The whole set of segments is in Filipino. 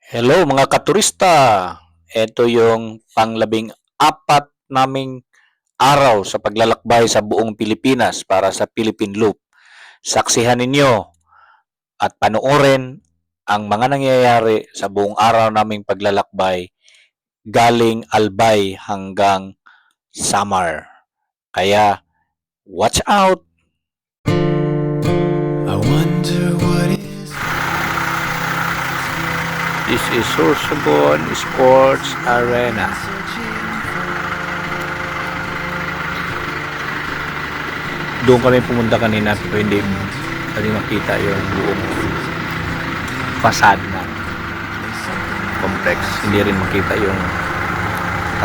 Hello mga katurista! Ito yung panglabing-apat naming araw sa paglalakbay sa buong Pilipinas para sa Philippine Loop. Saksihan ninyo at panoorin ang mga nangyayari sa buong araw naming paglalakbay galing Albay hanggang Samar. Kaya, watch out! I wonder what is This is Sorsogon Sports Arena. Doon kami pumunta kanina pero hindi makita yung buong facade ng complex. Hindi rin makita yung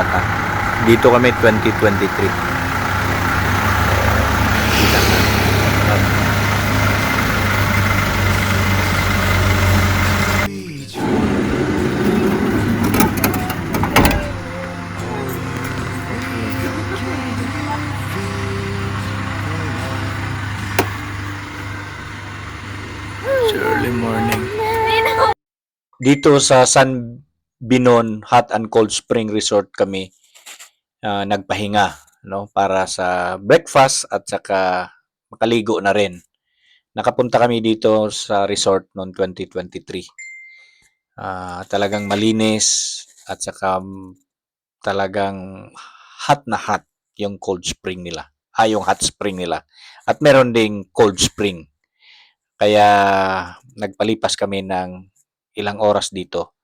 tatak. Dito kami 2023. Kita na. It's early morning. Dito sa San Binon Hot and Cold Spring Resort kami nagpahinga, no, para sa breakfast at saka makaligo na rin. Nakapunta kami dito sa resort noong 2023. Talagang malinis at saka talagang hot na hot yung cold spring nila. Yung hot spring nila. At meron ding cold spring. Kaya nagpalipas kami ng ilang oras dito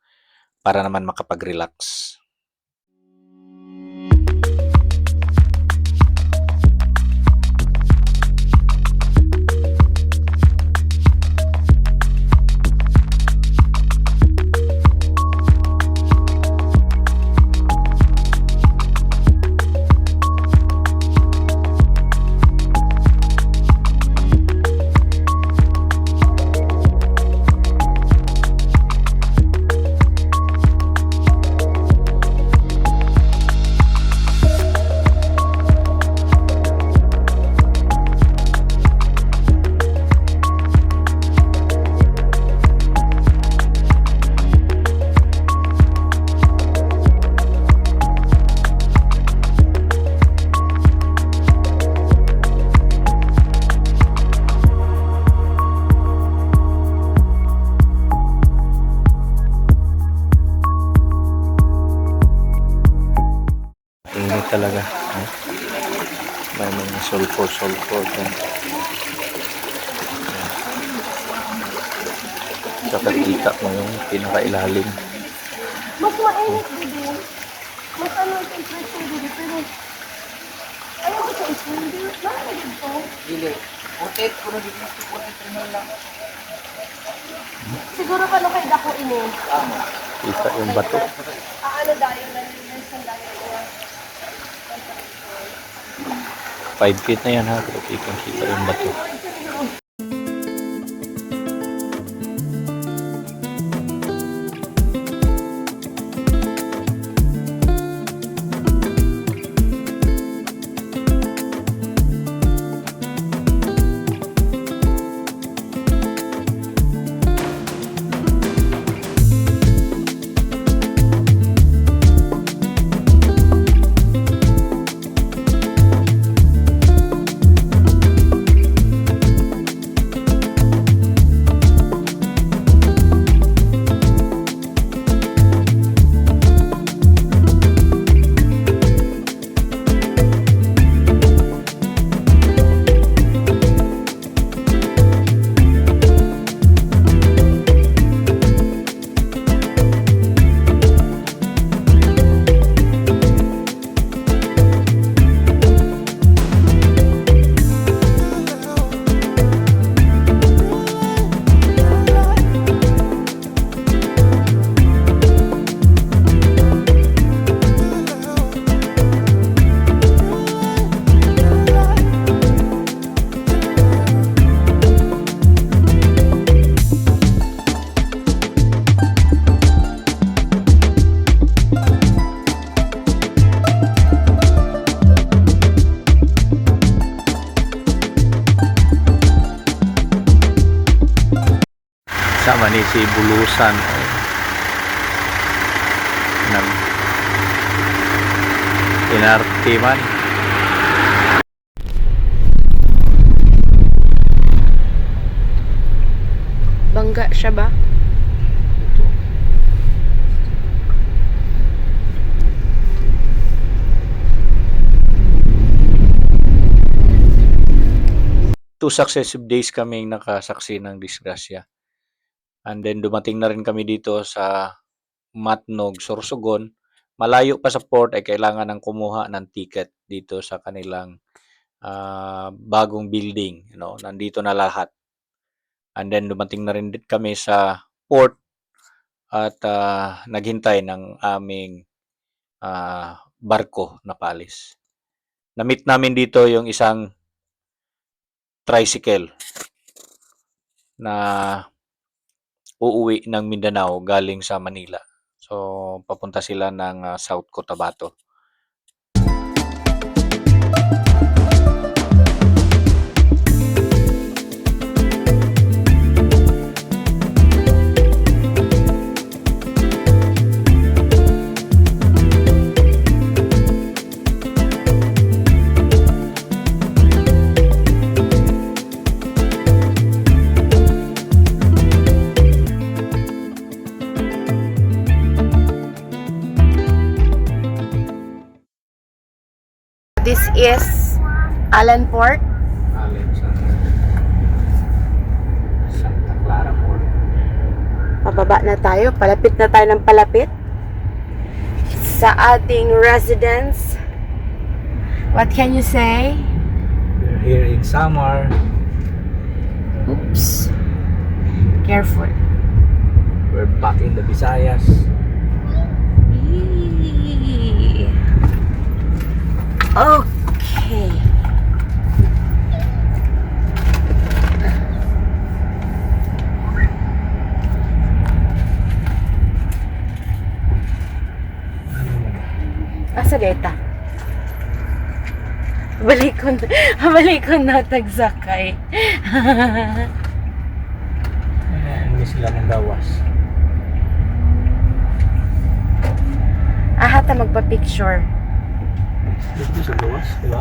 para naman makapag-relax. Init talaga. May mga sulfur dyan. Saka kita mo yung pinakailalim. Mas mainit dito. Mas ano yung temperature dito. Pero ayaw ko sa spring dito. Bakit dito? Dili. Putit, puro di gusto putit rin lang. Siguro pa kay dako ini. Kita yung bato. Ano dahil nalilisan dahil ko. 5 feet na yan ha. Pero kita yung bato. Sama ni si Bulusan. Inarte man. Bangga siya ba? Two successive days kaming nakasaksi ng disgrasya. And then dumating na rin kami dito sa Matnog, Sorsogon. Malayo pa sa port ay kailangan ng kumuha ng ticket dito sa kanilang bagong building. Nandito na lahat. And then dumating na rin kami sa port at naghintay ng aming barko na paalis. Na-meet namin dito yung isang tricycle na uuwi ng Mindanao galing sa Manila. So, papunta sila ng South Cotabato. This is Allen Port. Alin sa Santa Clara Port. Pababa na tayo. Palapit na tayo ng palapit sa ating residence. What can you say? We're here in Samar. Oops. Careful. We're back in the Visayas. Eee. Okay. Asa deta? Balikon na tagsakay. Hindi sila ng gawas. Ahata magpa-picture. Dito sa gawas, di ba?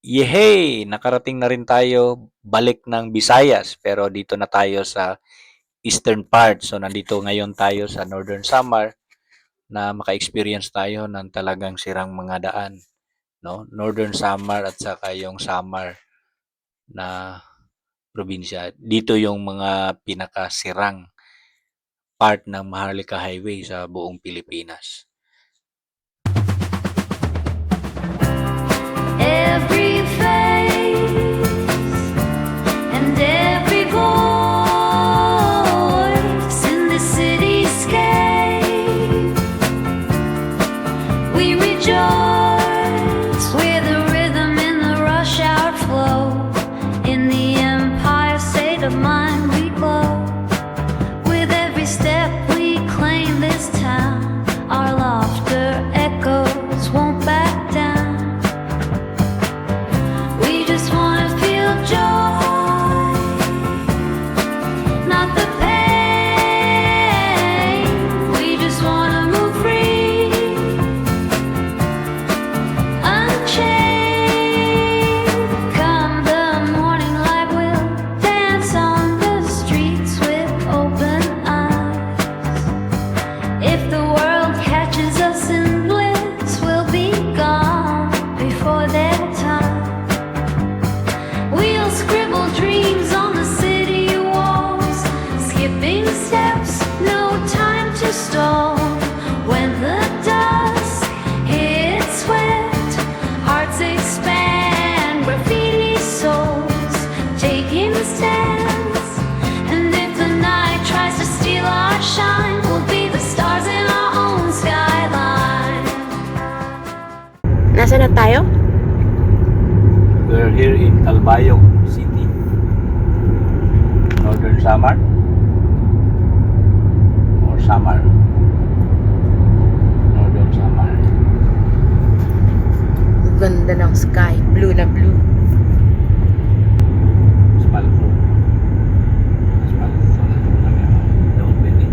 Yehey! Nakarating na rin tayo balik ng Visayas, pero dito na tayo sa eastern part. So nandito ngayon tayo sa Northern Samar na maka-experience tayo ng talagang sirang mga daan, no? Northern Samar at saka yung Samar na probinsya. Dito yung mga pinakasirang part ng Maharlika Highway sa buong Pilipinas. Every face and every voice in the cityscape, we rejoice with the rhythm in the rush hour flow. In the Empire State of Mind we glow. With every step we claim this town, our laughter echoes won't back down. We just wanna feel joy, not the pain. We just wanna move free, unchained. Come the morning light, we'll dance on the streets with open eyes. If the world catches us in bliss, we'll be gone before their time. We'll scribble dreams on the city walls, skipping steps, no time to stall. When the dusk hits swift, hearts expand, graffiti souls taking stands. And if the night tries to steal our shine, we'll be the stars in our own skyline. Nasaan na tayo? We're here in Calbayog City, Northern Samar or Samar, Northern Samar. Ang ganda ng sky. Blue na blue. Small group. Small group. Daw pwede.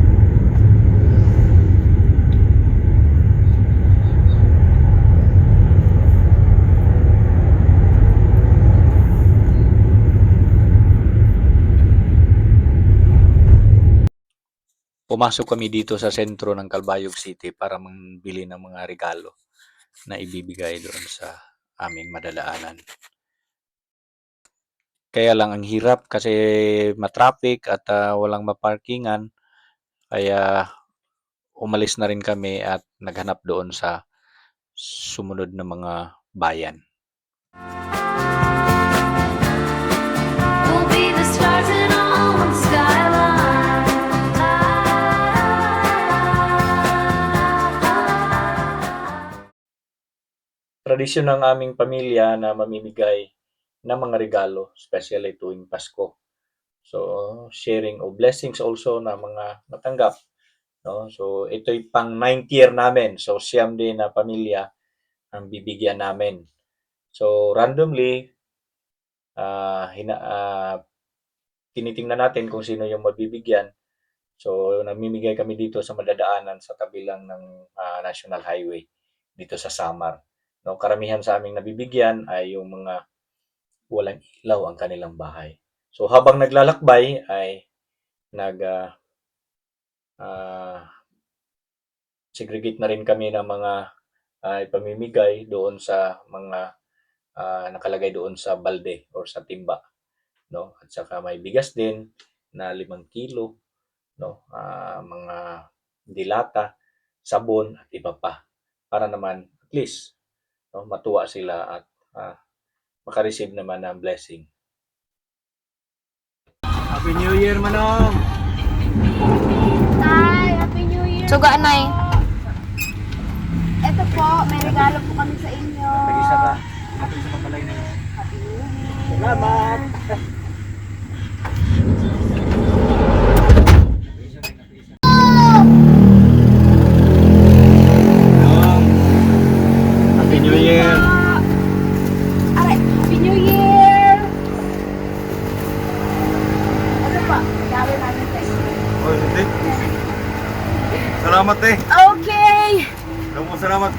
pumasok kami dito sa sentro ng Calbayog City para mambili ng mga regalo na ibibigay doon sa aming madadaanan. Kaya lang ang hirap kasi matraffic at walang maparkingan. Kaya umalis na rin kami at naghanap doon sa sumunod na mga bayan. We'll be the stars in our own skyline. Tradisyon ng aming pamilya na mamimigay ng mga regalo, especially tuwing Pasko. So, sharing of blessings also na mga natanggap. No? So, ito'y pang 9th year namin. So, siyam din na pamilya ang bibigyan namin. So, randomly, tinitingnan natin kung sino yung mabibigyan. So, namimigay kami dito sa madadaanan sa kabilang ng National Highway dito sa Samar. No, karamihan sa aming nabibigyan ay yung mga walang ilaw ang kanilang bahay. So, habang naglalakbay ay segregate na rin kami ng mga ipamimigay doon sa mga nakalagay doon sa balde or sa timba, no? At saka may bigas din na 5 kilo, no? Mga dilata, sabon at iba pa para naman at least, no, matuwa sila at makareceive naman ng blessing. Happy New Year, Manong! Tay, Happy New Year! Suga, Nay. Ito po, may regalo po kami sa inyo. Tag-isa ka. Tag-isa ka pala yun. Happy New Year! Salamat! Happy New Year! Aray, Happy New Year! Ano pa? Regalo namin sa inyo. Oh, hindi. Salamat eh. Okay! Salamat.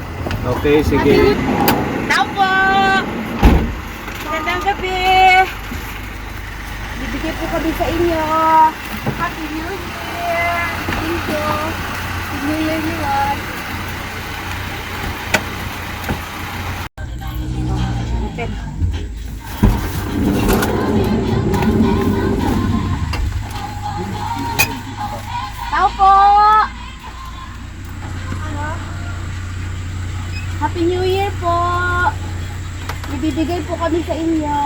Okay, sige. Tao po! Magandang gabi! Bibigay po kami sa inyo. Happy New Year! Thank you! Happy New Year, everyone! Open. Tao po! Happy New Year po! Ibibigay po kami sa inyo.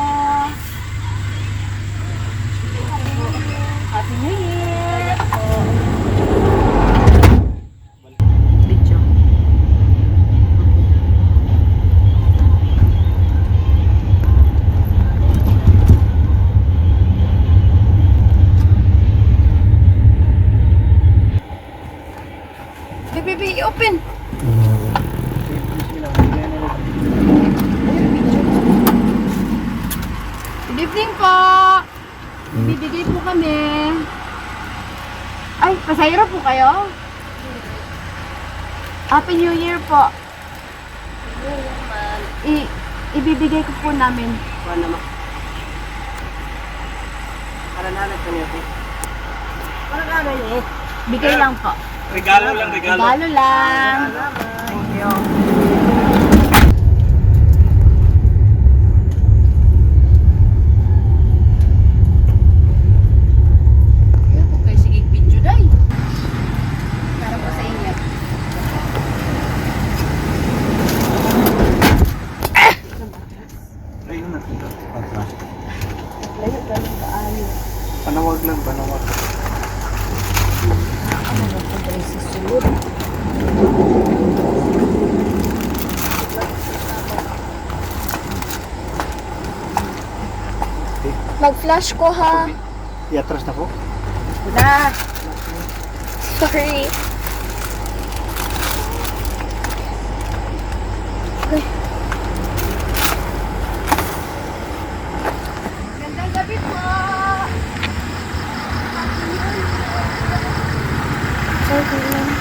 Happy New Year! Video. Baby, open! Good evening po! Bibigay po kami. Ay, pasayro po kayo? Happy New Year po. Ibibigay ko po namin. Para naman. Para nalang ko niyo. Para nalang eh. Bigay lang po. Regalo lang, regalo. Regalo lang. Thank you. Okay, sige, video day. Para po sa inyo. Ayun na. Layo lang sa ayo. Panawag lang, panawag. Ano ba po tayo sa sulod? Mag-flash ko, ha? Iatras na po. Na. Sorry. Gandang gabi po. Sorry lang.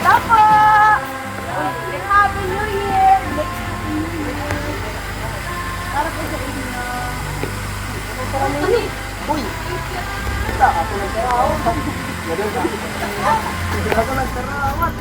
Tapo! Uy! Kita, ako nagkarawat. Hindi ako nagkarawat.